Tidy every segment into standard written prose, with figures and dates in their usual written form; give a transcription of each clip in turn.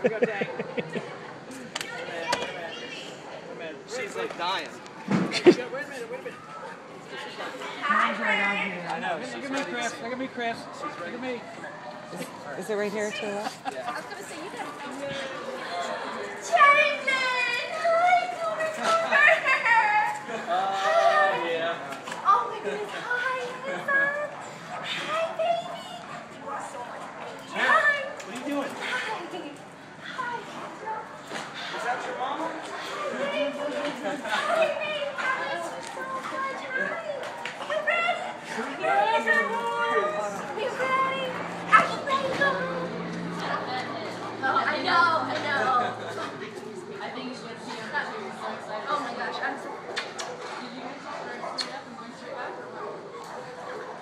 go, Tank. She's like dying. Wait a minute. Mine's right out here. I know. Look at me, Chris. Look at me, Chris. Look at me. Is it right here to the left? Yeah. I was going to say, you guys come here. Yeah. Oh my goodness, hi, Lisa. Hi, baby. You are so much. Hi. What are you doing? Hi. Hi. Is that your mama? Hi, baby. Hi, baby. I miss you so much. Hi. You ready? Yes, I was. You ready? Ashley, go. Oh, I know. I think you should see her. Oh my gosh, I'm so.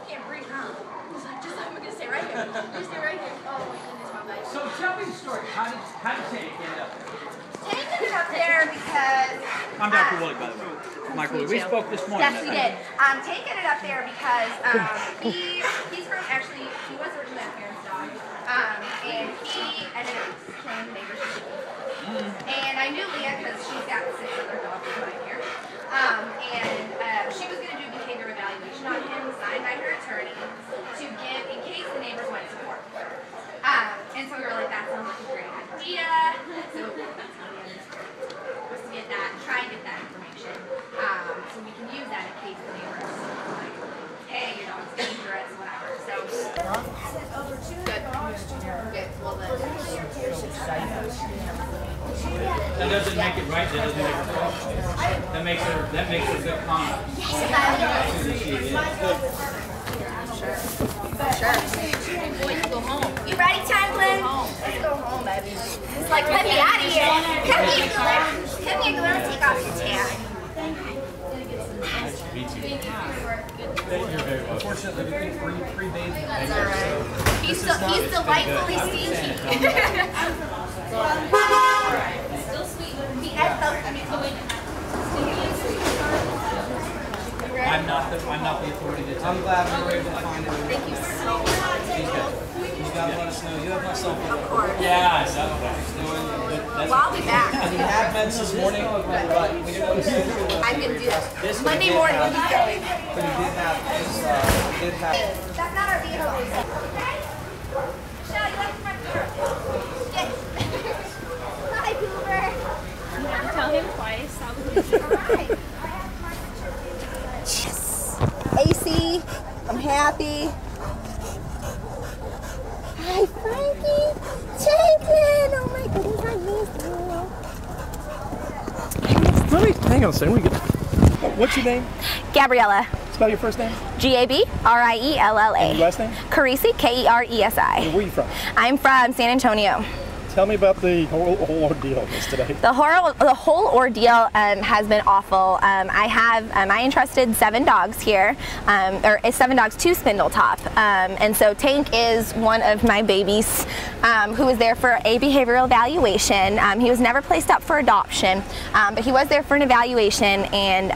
Can't breathe, huh? I'm gonna stay right here. Just stay right here. Oh my goodness, my bad. So tell me the story. How did Tank end up there? Tank ended up there because. I'm Dr. Willie, by the way. Michael, we spoke this morning. Yes, we did. Tank ended up there because he's from actually he was originally my parents' dog, and he ended up killing the neighbor's sheep. And I knew Leah because she's got 6 other dogs right here. And she was going to do behavior evaluation on him, signed by her attorney, to give in case the neighbors wanted support. And so we were like, that sounds like a great idea. So that's how we ended up was to get that, try and get that information, so we can use that in case the neighbors like, hey, your dog's dangerous, whatever. So good. Well, then. That doesn't make it right. That doesn't make it wrong. That makes her good comment. Sure. Boy, you go home. You ready, Tanglin? Let's go home, baby. It's like, let me out of here. Come here, Glenn. Take off your tan. Me too. You're very welcome. Unfortunately, we can pre-bathe. That's all right. He's delightfully stinky. Still sweet. He has those. I'm not the authority to tell you. I'm glad we were able to find it. Thank you so much. You gotta let us know. You have myself. Of course. Yeah, exactly. Well, I'll be back. You had meds this morning, but we didn't I'm going to do that. Monday morning when he's going. But we did have this, That's not our vehicle. Okay? Michelle, you like my car? Yes. Hi, Cooper. You have to tell him twice. All right. Yes. AC, I'm happy. Hi, Frankie. Tanklin. Oh my goodness, I missed you. Hang on a second. What's your name? Gabriella. Spell your first name. Gabriella. And your last name? Kerisi, Keresi. Where are you from? I'm from San Antonio. Tell me about the whole ordeal of this today. The whole ordeal has been awful. I entrusted 7 dogs here, or 7 dogs to Spindletop, and so Tank is one of my babies who was there for a behavioral evaluation. He was never placed up for adoption, but he was there for an evaluation, and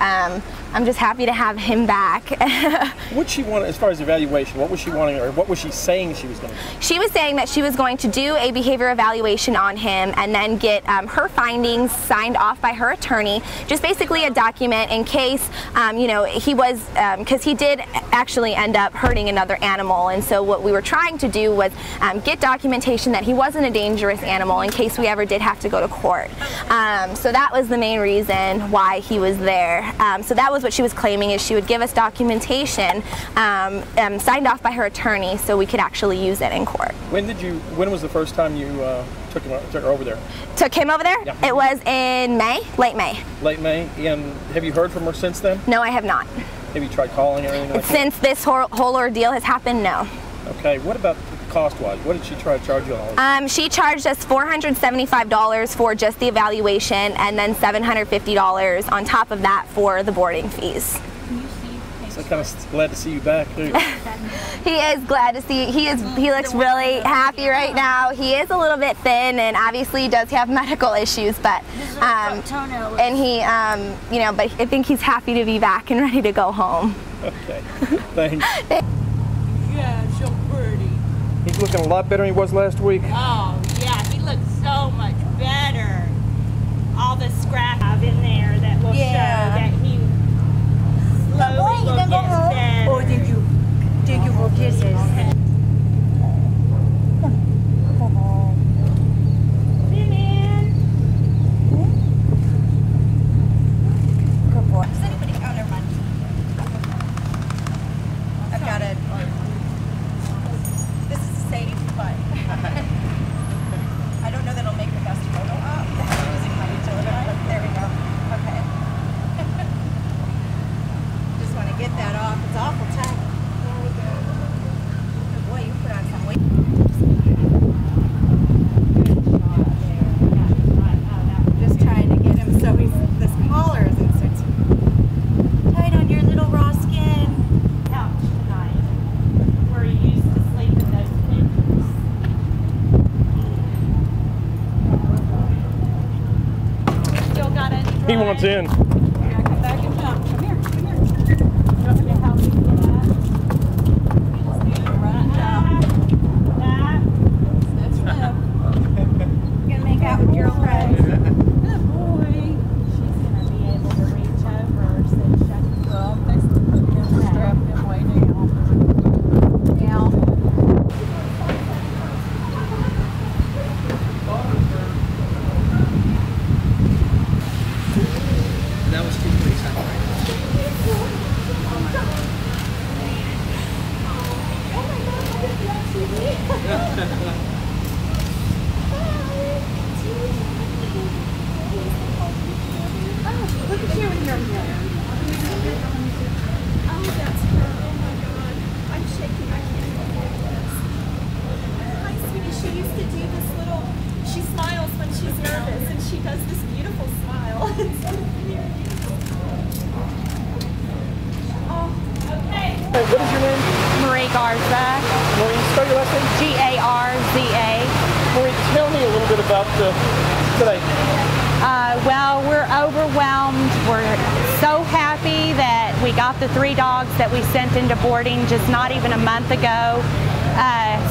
I'm just happy to have him back. What she wanted as far as evaluation? What was she wanting, or what was she saying she was going to do? She was saying that she was going to do a behavior evaluation on him and then get her findings signed off by her attorney. Just basically a document in case, you know, he was, because he did actually end up hurting another animal, and so what we were trying to do was get documentation that he wasn't a dangerous animal in case we ever did have to go to court. So that was the main reason why he was there. So that was what she was claiming, is she would give us documentation signed off by her attorney so we could actually use it in court. When was the first time you took her over there? Took him over there? Yeah. It was in May, late May. Late May. And have you heard from her since then? No, I have not. Have you tried calling or anything like that? Since this whole ordeal has happened, no. Okay, what about cost-wise? What did she try to charge you on? She charged us $475 for just the evaluation, and then $750 on top of that for the boarding fees. So I'm kind of glad to see you back, too. He is glad to see. He looks really happy right now. He is a little bit thin, and obviously does have medical issues, but and he, you know, but I think he's happy to be back and ready to go home. Okay, thanks. Yeah, so pretty. He's looking a lot better than he was last week. Oh, yeah, he looks so so much better. All the scrap in there that will show that he slowly will get better. Or did you go kisses? Does anybody? Oh, never mind. I've got it. This is safe, but I don't know that it'll make the best photo up. Using my utility. There we go. Okay. Just want to get that off. It's awful tight. There we go. Oh boy, you put on some weight. Just trying to get him so this collar isn't so tight on your little raw skin. Couch tonight, where he used to sleep in those pictures. Still got any dry? He wants in. Yeah, come back and jump. Come here, come here. You want me to help you get up? You just need to run out. That's right. Gonna make out with your friends. Good boy. She's gonna be able to reach over so she can go up and strap him way down. Yeah. That was too pretty. Look at you in your mirror. Oh, that's her. Oh my God. I'm shaking. I can't believe this. Hi, sweetie. She used to do this little, she smiles when she's nervous, and she does this beautiful smile. It's so weird. Oh, okay. Hey, what is your name? Marie Garza, Marie, spell your last name. Garza. Marie, tell me a little bit about today. Well, we're overwhelmed. We're so happy that we got the 3 dogs that we sent into boarding just not even a month ago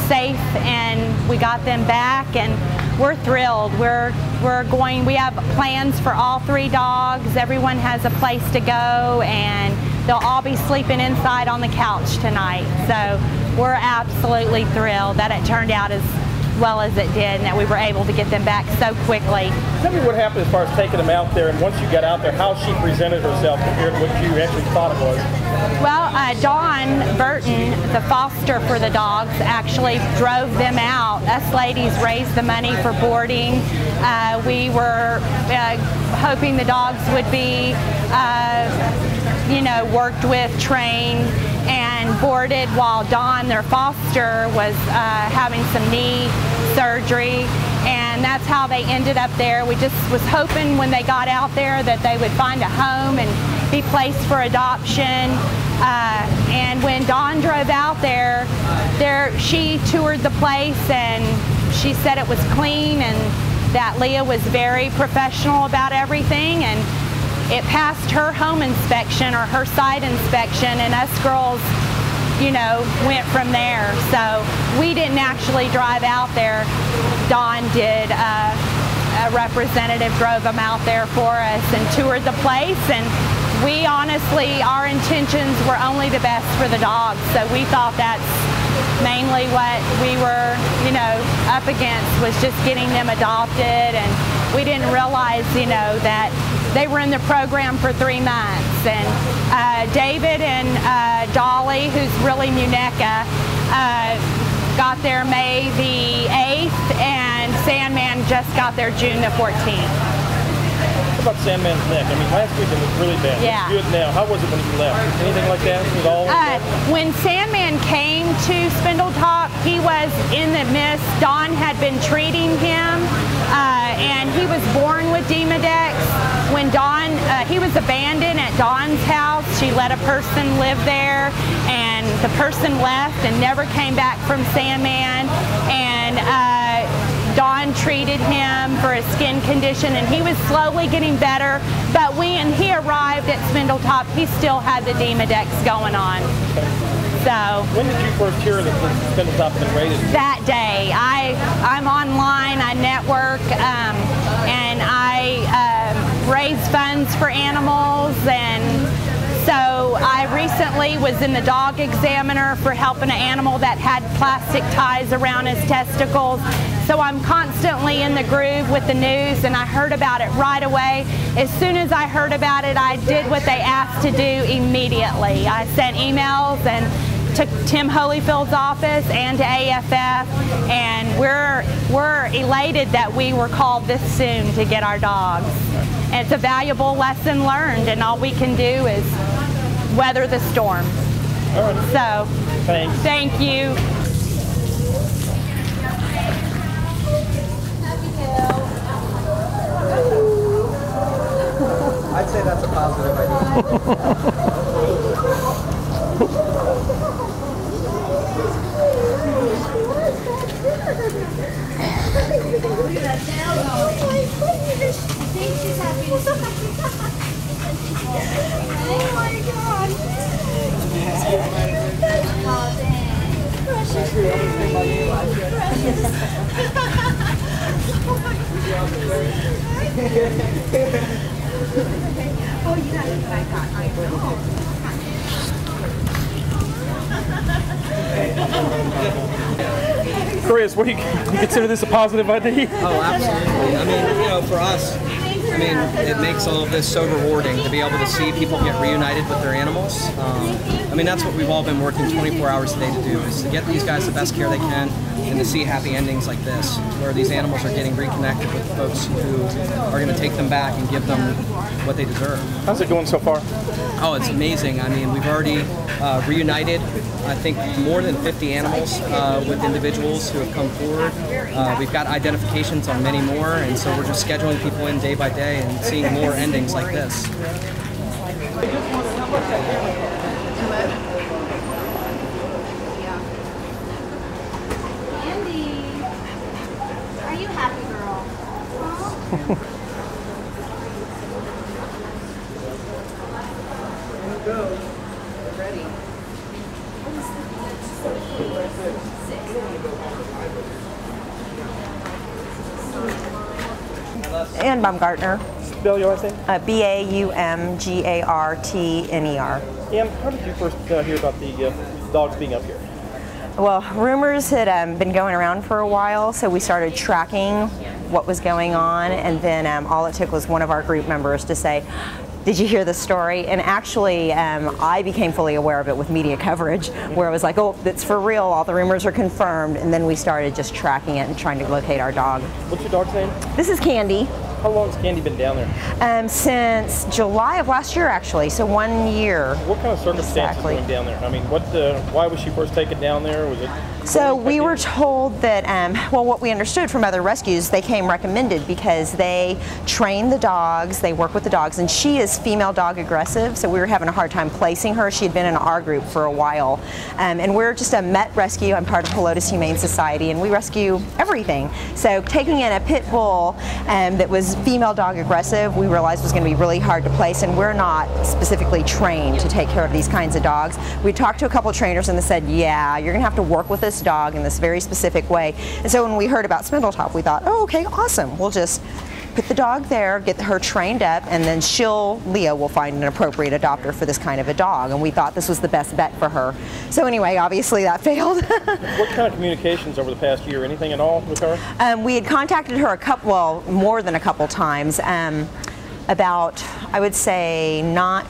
safe, and we got them back, and we're thrilled. We have plans for all 3 dogs. Everyone has a place to go, and they'll all be sleeping inside on the couch tonight. So we're absolutely thrilled that it turned out as well as it did and that we were able to get them back so quickly. Tell me what happened as far as taking them out there, and once you got out there, how she presented herself compared to what you actually thought it was. Well, Dawn Burton, the foster for the dogs, actually drove them out. Us ladies raised the money for boarding. We were hoping the dogs would be, worked with, trained, and boarded while Dawn, their foster, was having some knee surgery, and that's how they ended up there. We just was hoping when they got out there that they would find a home and be placed for adoption. And when Dawn drove out there, she toured the place, and she said it was clean and that Leah was very professional about everything, and it passed her home inspection or her site inspection, and us girls, went from there. So we didn't actually drive out there. Dawn did. A representative drove them out there for us and toured the place, and we honestly, our intentions were only the best for the dogs. So we thought that's mainly what we were, up against, was just getting them adopted, and we didn't realize, that they were in the program for 3 months. And David and Dolly, who's really Muneka, got there May the 8th, and Sandman just got there June the 14th. What about Sandman's neck? I mean, last week it was really bad. Yeah. It's good now. How was it when you left? Anything like that at all? When Sandman came to Spindletop, he was in the mist. Dawn had been treating him, and he was born with Demodex. When Dawn, he was abandoned at Dawn's house. She let a person live there, and the person left and never came back from Sandman. And Dawn treated him for a skin condition, and he was slowly getting better. But when he arrived at Spindletop, he still had the Demodex going on. So when did you first hear that the Spindletop had been raided? that day, I'm online, I network, and I raise funds for animals, and so I recently was in the dog examiner for helping an animal that had plastic ties around his testicles. So I'm constantly in the groove with the news, and I heard about it right away. As soon as I heard about it, I did what they asked to do immediately. I sent emails and to Tim Holyfield's office and to AFF, and we're elated that we were called this soon to get our dogs. And it's a valuable lesson learned, and all we can do is weather the storm. All right. So, thanks. Thank you. I'd say that's a positive idea. Oh my God. Oh, dang. Precious baby. Oh, you got it. I got. I know. Chris, what do you consider this a positive idea? Oh, absolutely. I mean, you know, for us, I mean, it makes all of this so rewarding to be able to see people get reunited with their animals. I mean, that's what we've all been working 24 hours a day to do, is to get these guys the best care they can and to see happy endings like this, where these animals are getting reconnected with folks who are going to take them back and give them what they deserve. How's it going so far? Oh, it's amazing. I mean, we've already reunited, I think, more than 50 animals with individuals who have come forward. We've got identifications on many more, and so we're just scheduling people in day by day and seeing more endings like this. Andy, are you happy, girl? Huh? Go. Ready. And Baumgartner. Spell your last name? Baumgartner. And how did you first hear about the dogs being up here? Well, rumors had been going around for a while, so we started tracking what was going on, and then all it took was one of our group members to say, "Did you hear the story?" And actually, I became fully aware of it with media coverage, where I was like, "Oh, it's for real, all the rumors are confirmed," and then we started just tracking it and trying to locate our dog. What's your dog's name? This is Candy. How long has Candy been down there? Since July of last year, actually, so 1 year. What kind of circumstances Exactly. going down there? I mean, why was she first taken down there? Was it? So we were told that, well, what we understood from other rescues, they came recommended because they train the dogs, they work with the dogs, and she is female dog aggressive, so we were having a hard time placing her. She had been in our group for a while, and we're just a Met rescue. I'm part of Helotes Humane Society, and we rescue everything. So taking in a pit bull that was female dog aggressive, we realized was going to be really hard to place, and we're not specifically trained to take care of these kinds of dogs. We talked to a couple trainers, and they said, yeah, you're going to have to work with this dog in this very specific way. And so when we heard about Spindletop, we thought, oh, okay, awesome. We'll just put the dog there, get her trained up, and then Leah will find an appropriate adopter for this kind of a dog. And we thought this was the best bet for her. So anyway, obviously that failed. What kind of communications over the past year? Anything at all with her? We had contacted her more than a couple times. About, I would say, not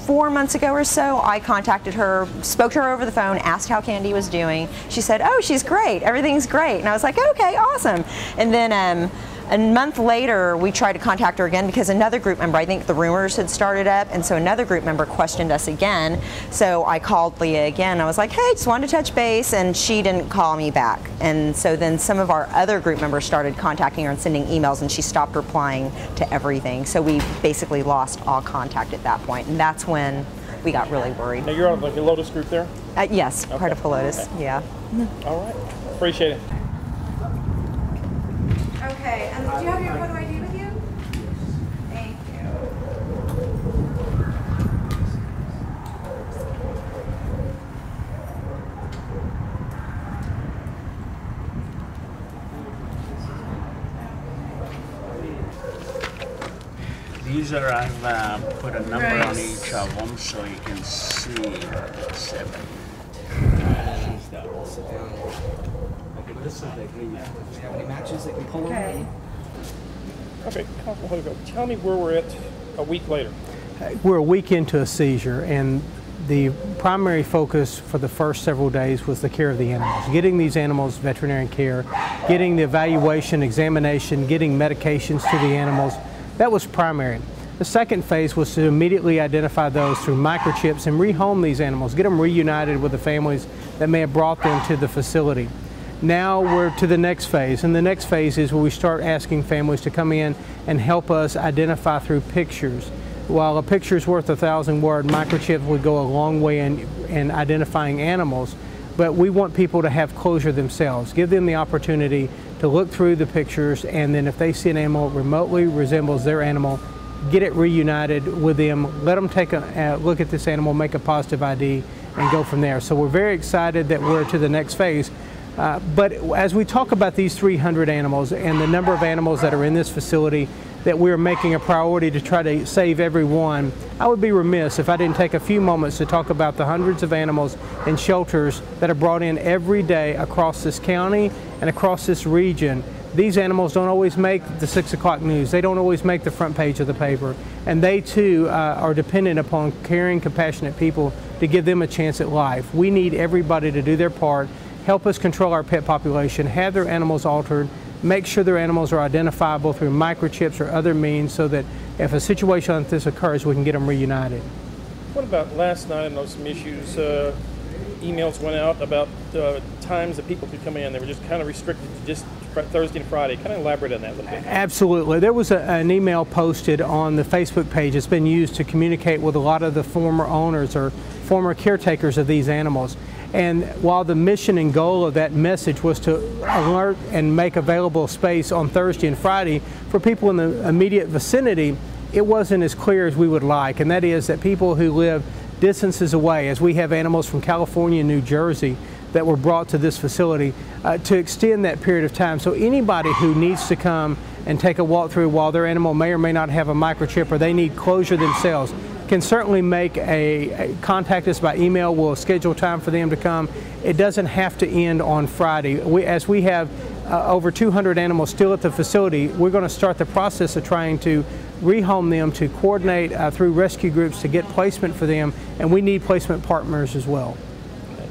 4 months ago or so, I contacted her, spoke to her over the phone, asked how Candy was doing. She said, oh, she's great, everything's great. And I was like, okay, awesome. And then a month later, we tried to contact her again because another group member, I think the rumors had started up, and so another group member questioned us again. So I called Leah again. I was like, hey, just wanted to touch base, and she didn't call me back. And so then some of our other group members started contacting her and sending emails, and she stopped replying to everything. So we basically lost all contact at that point, and that's when we got really worried. Now you're on like a Lotus group there? Yes, okay. part of Helotes, okay. Yeah. All right, appreciate it. Okay, and do you have your photo ID with you? Thank you. These are, I've put a number on each of them so you can see the 7. This is big. Do you have any matches that can pull them? Okay, tell me where we're at a week later. We're a week into a seizure, and the primary focus for the first several days was the care of the animals, getting these animals veterinarian care, getting the evaluation, examination, getting medications to the animals. That was primary. The second phase was to immediately identify those through microchips and rehome these animals, get them reunited with the families that may have brought them to the facility. Now we're to the next phase, and the next phase is where we start asking families to come in and help us identify through pictures. While a picture's worth 1,000 words, microchips would go a long way in identifying animals, but we want people to have closure themselves. Give them the opportunity to look through the pictures, and then if they see an animal remotely resembles their animal, get it reunited with them, let them take a look at this animal, make a positive ID, and go from there. So we're very excited that we're to the next phase. But as we talk about these 300 animals and the number of animals that are in this facility that we're making a priority to try to save every one, I would be remiss if I didn't take a few moments to talk about the hundreds of animals in shelters that are brought in every day across this county and across this region. These animals don't always make the 6 o'clock news. They don't always make the front page of the paper. And they too are dependent upon caring, compassionate people to give them a chance at life. We need everybody to do their part, help us control our pet population, have their animals altered, make sure their animals are identifiable through microchips or other means so that if a situation like this occurs, we can get them reunited. What about last night? I know some issues. Emails went out about times that people could come in. They were just kind of restricted to just Thursday and Friday. Kind of elaborate on that a little bit. Absolutely. There was an email posted on the Facebook page. It's been used to communicate with a lot of the former owners or former caretakers of these animals. And while the mission and goal of that message was to alert and make available space on Thursday and Friday for people in the immediate vicinity, it wasn't as clear as we would like. And that is that people who live distances away, as we have animals from California and New Jersey that were brought to this facility, to extend that period of time. So anybody who needs to come and take a walk through while their animal may or may not have a microchip or they need closure themselves, can certainly make contact us by email. We'll schedule time for them to come. It doesn't have to end on Friday. As we have over 200 animals still at the facility, we're going to start the process of trying to rehome them, to coordinate through rescue groups to get placement for them, and we need placement partners as well. Okay.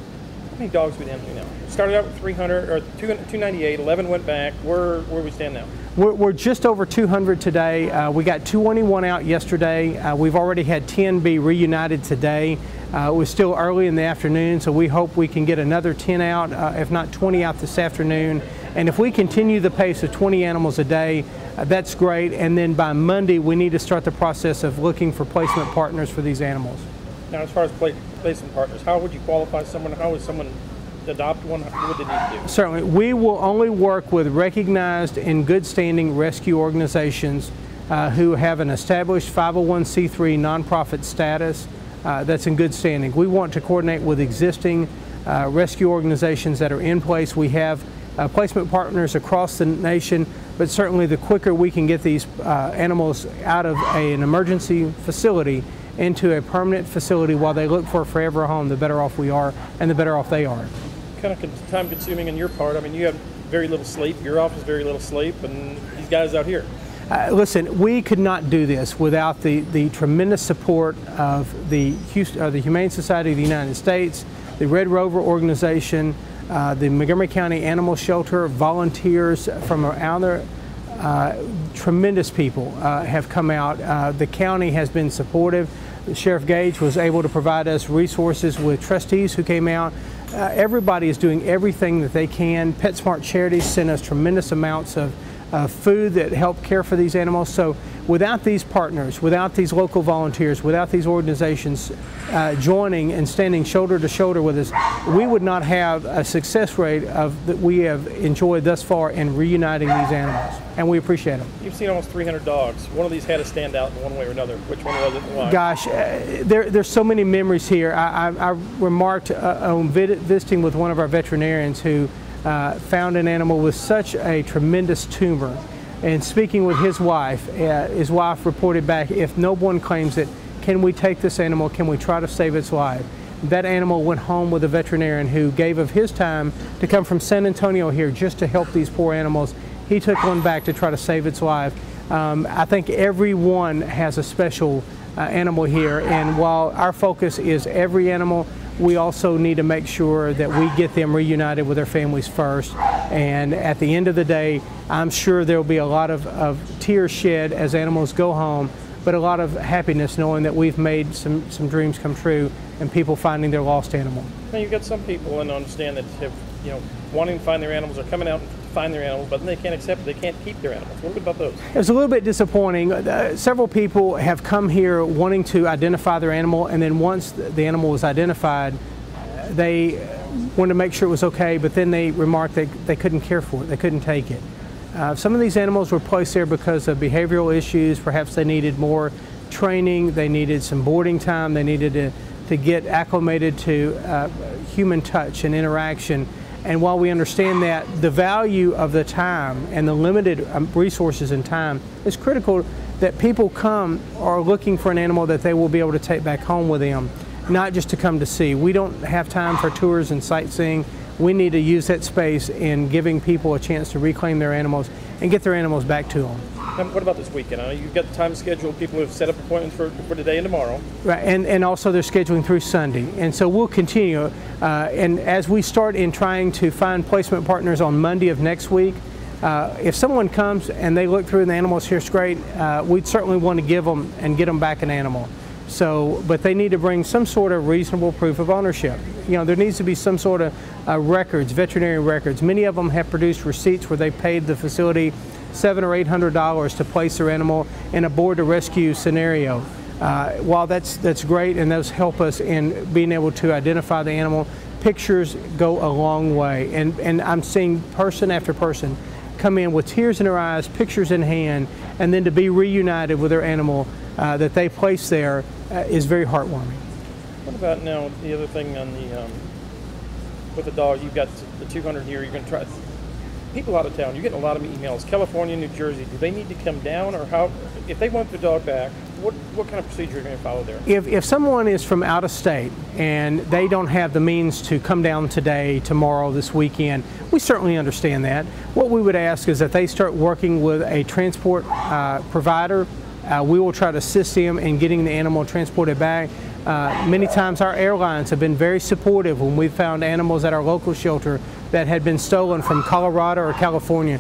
How many dogs are we down to now? Started out with 300 or 298, 11 went back. Where we stand now? We're just over 200 today. We got 221 out yesterday. We've already had 10 be reunited today. It was still early in the afternoon, so we hope we can get another 10 out, if not 20 out this afternoon. And if we continue the pace of 20 animals a day, that's great. And then by Monday, we need to start the process of looking for placement partners for these animals. Now, as far as placement partners, how would you qualify someone? How would someone adopt one? What would they need to do? Certainly. We will only work with recognized and good standing rescue organizations who have an established 501c3 nonprofit status that's in good standing. We want to coordinate with existing rescue organizations that are in place. We have placement partners across the nation, but certainly the quicker we can get these animals out of an emergency facility into a permanent facility while they look for a forever home, the better off we are and the better off they are. Kind of time consuming on your part. I mean, you have very little sleep, your office very little sleep, and these guys out here. Listen, we could not do this without the tremendous support of the Humane Society of the United States, the Red Rover organization, the Montgomery County Animal Shelter, volunteers from around there. Tremendous people have come out. The county has been supportive. Sheriff Gage was able to provide us resources with trustees who came out. Everybody is doing everything that they can. PetSmart Charities sent us tremendous amounts of food that help care for these animals. So without these partners, without these local volunteers, without these organizations joining and standing shoulder to shoulder with us, we would not have a success rate that we have enjoyed thus far in reuniting these animals, and we appreciate them. You've seen almost 300 dogs. One of these had to stand out in one way or another. Which one was it and why? Gosh, there's so many memories here. I remarked on visiting with one of our veterinarians who found an animal with such a tremendous tumor And speaking with his wife reported back, if no one claims it, can we take this animal, can we try to save its life? That animal went home with a veterinarian who gave of his time to come from San Antonio here just to help these poor animals. He took one back to try to save its life. I think everyone has a special animal here, and while our focus is every animal, we also need to make sure that we get them reunited with their families first. And at the end of the day, I'm sure there will be a lot of tears shed as animals go home, but a lot of happiness knowing that we've made some dreams come true and people finding their lost animal. Now you've got some people, and understand that have, wanting to find their animals, or coming out and find their animals, but then they can't accept it, they can't keep their animals. What about those? It was a little bit disappointing. Several people have come here wanting to identify their animal, and then once the animal was identified, they wanted to make sure it was okay, but then they remarked that they couldn't care for it, they couldn't take it. Some of these animals were placed there because of behavioral issues. Perhaps they needed more training, they needed some boarding time, they needed to get acclimated to human touch and interaction. And while we understand that, the value of the time and the limited resources and time is critical, that people come are looking for an animal that they will be able to take back home with them, not just to come to see. We don't have time for tours and sightseeing. We need to use that space in giving people a chance to reclaim their animals and get their animals back to them. What about this weekend? I know you've got the time scheduled. People have set up appointments for today and tomorrow. Right, and also they're scheduling through Sunday. And so we'll continue. And as we start in trying to find placement partners on Monday of next week, if someone comes and they look through and the animal's here's great, we'd certainly want to give them and get them back an animal. So, but they need to bring some sort of reasonable proof of ownership. There needs to be some sort of records, veterinary records. Many of them have produced receipts where they paid the facility $700 or $800 to place their animal in a board to rescue scenario. While that's great and those help us in being able to identify the animal, pictures go a long way. And I'm seeing person after person come in with tears in their eyes, pictures in hand, and then to be reunited with their animal that they place there is very heartwarming. What about now the other thing on the with the dog? You've got the 200 here. You're going to try. People out of town, you're getting a lot of emails. California, New Jersey, do they need to come down, or how? If they want their dog back, what kind of procedure are you going to follow there? If someone is from out of state and they don't have the means to come down today, tomorrow, this weekend, we certainly understand that. What we would ask is that they start working with a transport provider. We will try to assist them in getting the animal transported back. Many times our airlines have been very supportive when we've found animals at our local shelter that had been stolen from Colorado or California.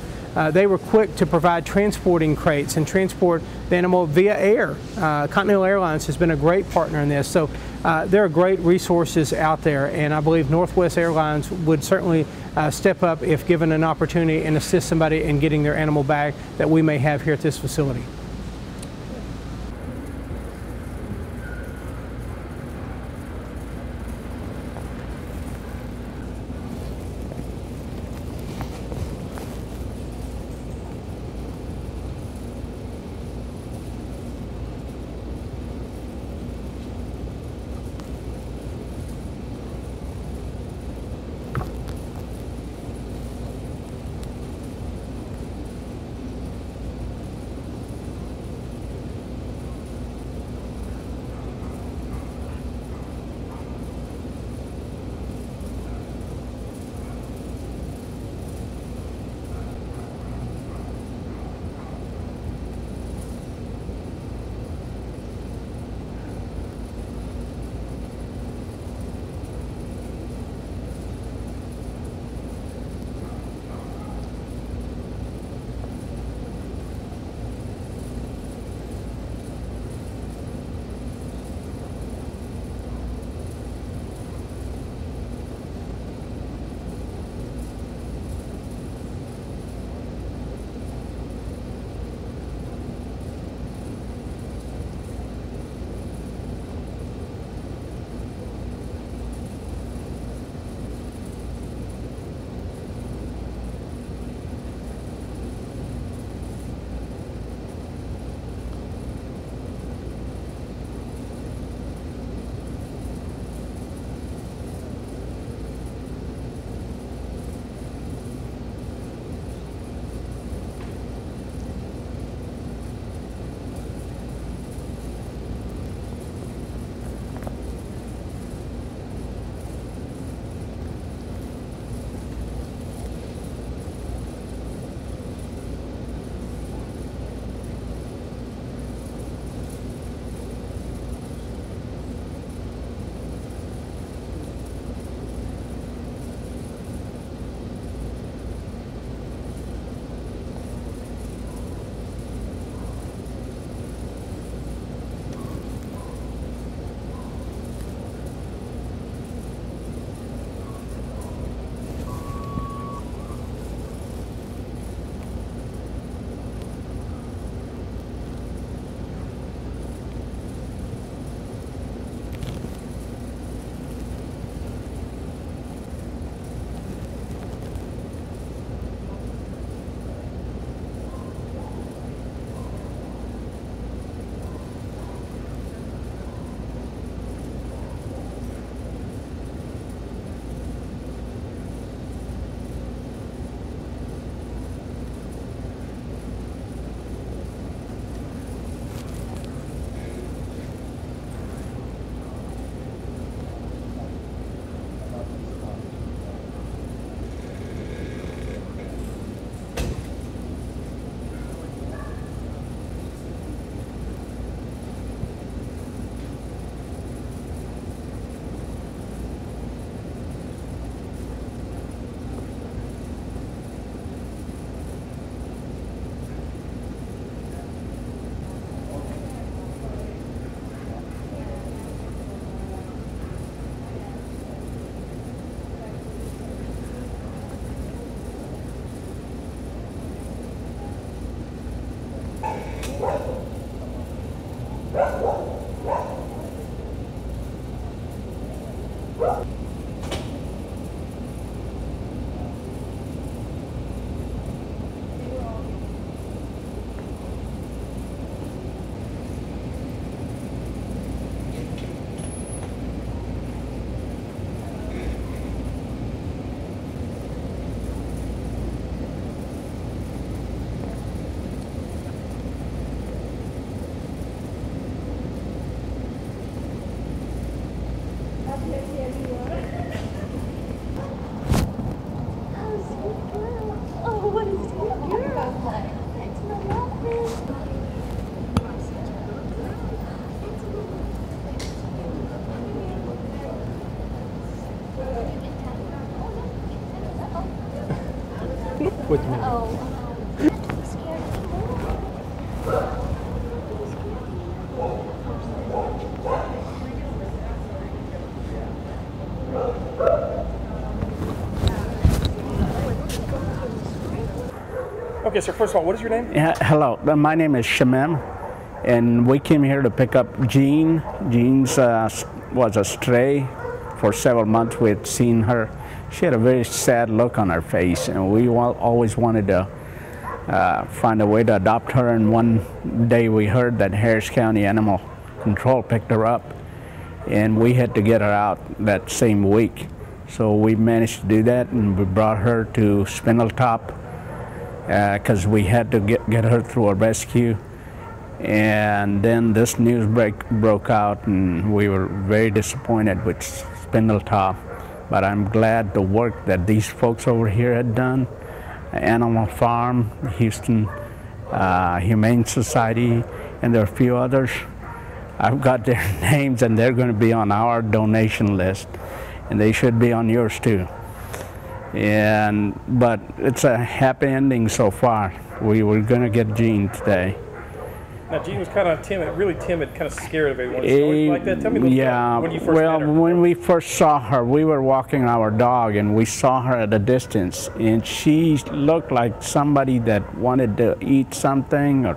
They were quick to provide transporting crates and transport the animal via air. Continental Airlines has been a great partner in this. So there are great resources out there, and I believe Northwest Airlines would certainly step up if given an opportunity and assist somebody in getting their animal back that we may have here at this facility. With me. Okay, sir, first of all, what is your name? Yeah, hello, my name is Shamim, and we came here to pick up Jean. Jean's was a stray for several months. We had seen her. She had a very sad look on her face, and we always wanted to find a way to adopt her. And one day we heard that Harris County Animal Control picked her up, and we had to get her out that same week. So we managed to do that, and we brought her to Spindletop because we had to get her through a rescue. And then this news broke out, and we were very disappointed with Spindletop. But I'm glad the work that these folks over here had done, Animal Farm, Houston Humane Society, and there are a few others. I've got their names, and they're going to be on our donation list, and they should be on yours too. But it's a happy ending so far. We were going to get Jean today. Now, Jean was kind of timid, really timid, kind of scared of everyone. Is she always like that? Tell me a little bit when you first met her. When we first saw her, we were walking our dog, and we saw her at a distance, and she looked like somebody that wanted to eat something.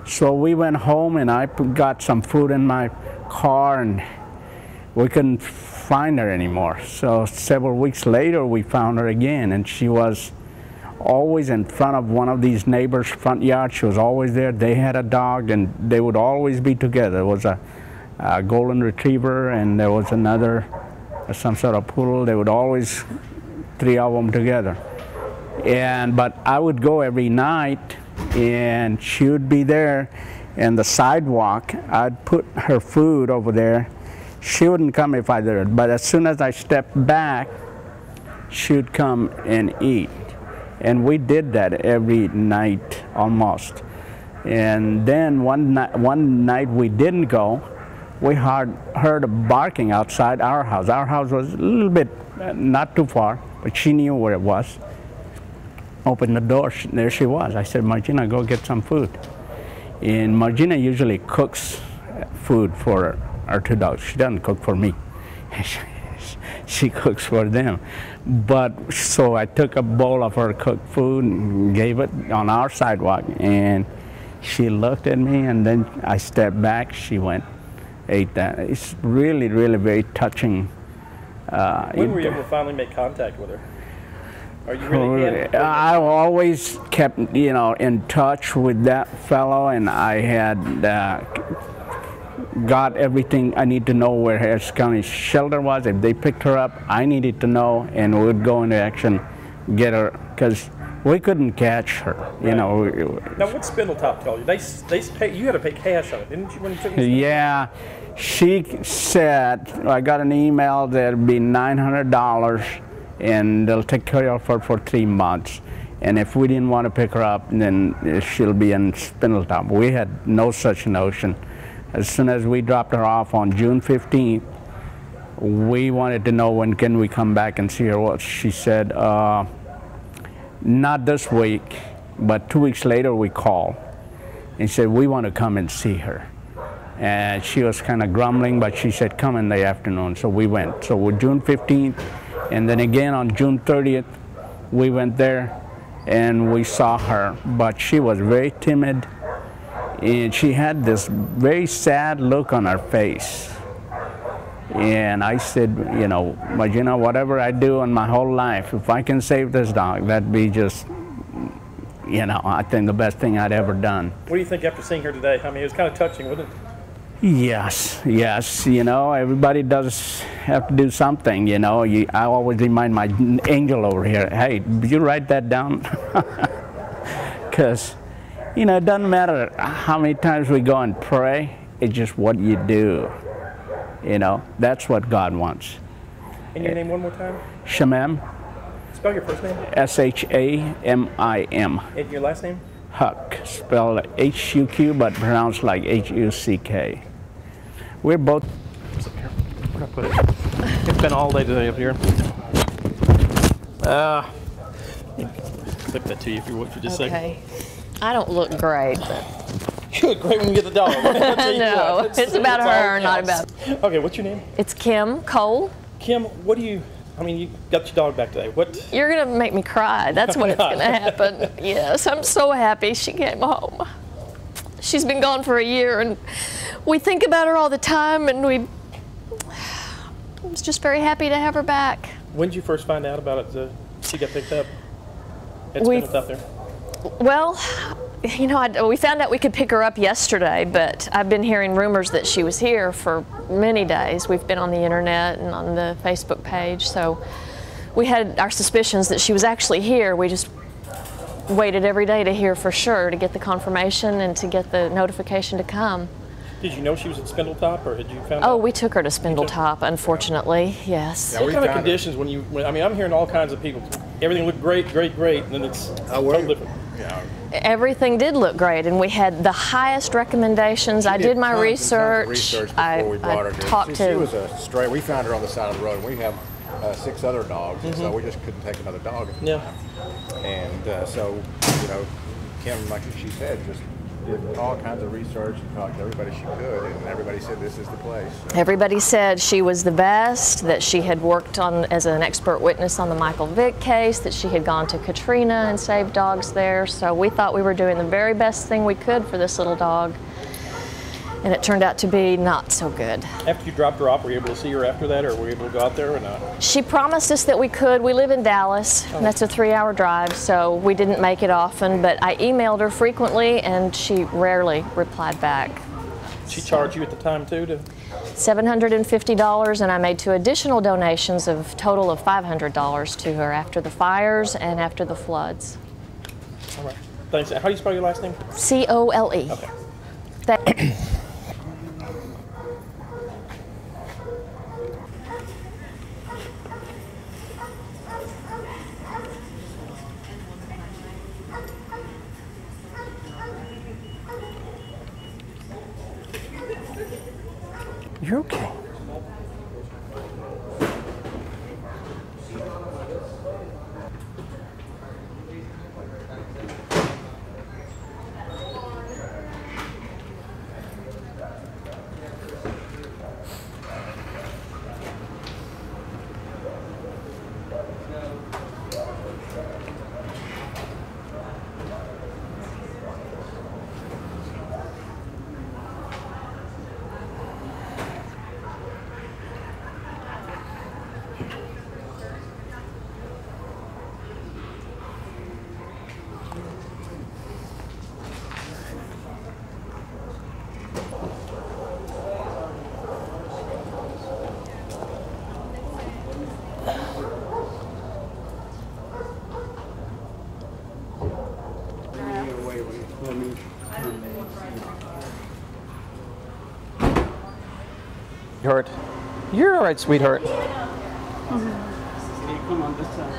So we went home, and I got some food in my car, and we couldn't find her anymore. So several weeks later, we found her again, and she was always in front of one of these neighbors' front yard. She was always there. They had a dog, and they would always be together. There was a golden retriever, and there was another, some sort of poodle. They would always, three of them together. But I would go every night, and she would be there in the sidewalk. I'd put her food over there. She wouldn't come if I did, but as soon as I stepped back, she would come and eat. And we did that every night almost. And then one night we didn't go. We heard a barking outside our house. Our house was a little bit, not too far, but she knew where it was. Opened the door, there she was. I said, Margina, go get some food. And Margina usually cooks food for our two dogs. She doesn't cook for me. She cooks for them. But so I took a bowl of her cooked food and gave it on our sidewalk, and she looked at me, and then I stepped back. She went, ate that. It's really, really very touching. When were you able to finally make contact with her? Are you really I always kept, in touch with that fellow, and I had got everything I need to know where Harris County shelter was. If they picked her up, I needed to know, and we would go into action, get her, because we couldn't catch her. Right. Now, what Spindletop tell you? You had to pay cash on it, didn't you? When you took it? Yeah, she said, I got an email that it'd be $900, and they'll take care of her for 3 months. And if we didn't want to pick her up, then she'll be in Spindletop. We had no such notion. As soon as we dropped her off on June 15th, we wanted to know when can we come back and see her. Well, she said, not this week, but 2 weeks later we called and said, we want to come and see her. And she was kind of grumbling, but she said, come in the afternoon. So we went. So we're June 15th, and then again on June 30th, we went there and we saw her, but she was very timid. and she had this very sad look on her face. And I said, you know, whatever I do in my whole life, if I can save this dog, that'd be just, you know, I think the best thing I'd ever done. What do you think after seeing her today? I mean, it was kind of touching, wasn't it? Yes, yes, you know, everybody does have to do something, you know. I always remind my angel over here, hey, did you write that down? Because, you know, it doesn't matter how many times we go and pray, it's just what you do. You know, that's what God wants. And your name one more time? Shamim. Spell your first name? S-H-A-M-I-M. And your last name? Huck, spelled H-U-Q, but pronounced like H-U-C-K. We're both... Where put it? It's been all day today up here. Flip that to you if you want for just a second. I don't look great, but... You look great when you get the dog. No, it's about her, not about... Okay, what's your name? It's Kim Cole. Kim, what do you... I mean, you got your dog back today. What? You're going to make me cry. That's what it's going to happen. Yes, I'm so happy she came home. She's been gone for a year, and we think about her all the time, and I was just very happy to have her back. When did you first find out about it? She got picked up at Spindletop there? Well, you know, we found out we could pick her up yesterday, but I've been hearing rumors that she was here for many days. We've been on the internet and on the Facebook page, so we had our suspicions that she was actually here. We just waited every day to hear for sure, to get the confirmation and to get the notification to come. Did you know she was at Spindletop, or had you found out? Oh, we took her to Spindletop, unfortunately, yes. Yeah, what kind of conditions when I mean, I'm hearing all kinds of people. Everything looked great, great, great, and then it's totally different. Yeah. Everything did look great, and we had the highest recommendations. I did my research. I talked to... She was a stray. We found her on the side of the road. We have 6 other dogs, and so we just couldn't take another dog at the time. And so, you know, Kim, like she said, just did all kinds of research and talked to everybody she could, and everybody said this is the place. So. Everybody said she was the best, that she had worked on as an expert witness on the Michael Vick case, that she had gone to Katrina and saved dogs there. So we thought we were doing the very best thing we could for this little dog. And it turned out to be not so good. After you dropped her off, were you able to see her after that, or were you able to go out there or not? She promised us that we could. We live in Dallas, and that's a 3-hour drive, so we didn't make it often, but I emailed her frequently, and she rarely replied back. She charged you at the time, too? $750, and I made 2 additional donations of total of $500 to her after the fires and after the floods. All right. Thanks. How do you spell your last name? C-O-L-E. Okay. You're okay. Sweetheart. You're all right, sweetheart. Come on this side.